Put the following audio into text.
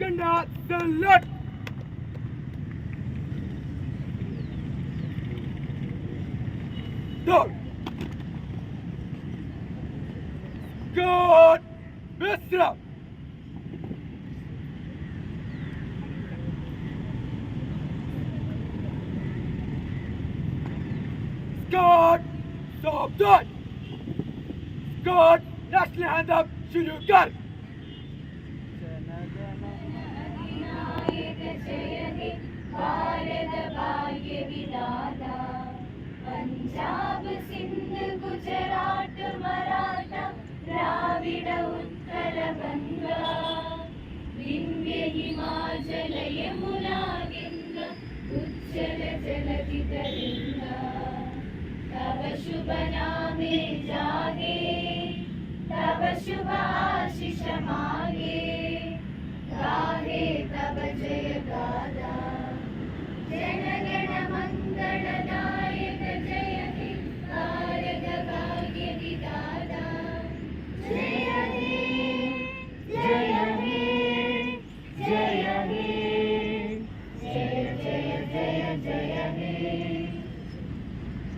Ganda salute. Dog. Good. Visram. Scott. Stop that. Scott. National anthem. शुरू कर. अधिनायक जय हे भारत भाग्य विधाता पंजाब सिंध गुजरात मराठा द्राविड उत्कल गंगा विंध्य हिमाचल यमुना गंगा उज्जल जलधि तरंगा तव शुभ नामे जागे तब शुभ आशीष मागे गाहे तब जय गाथा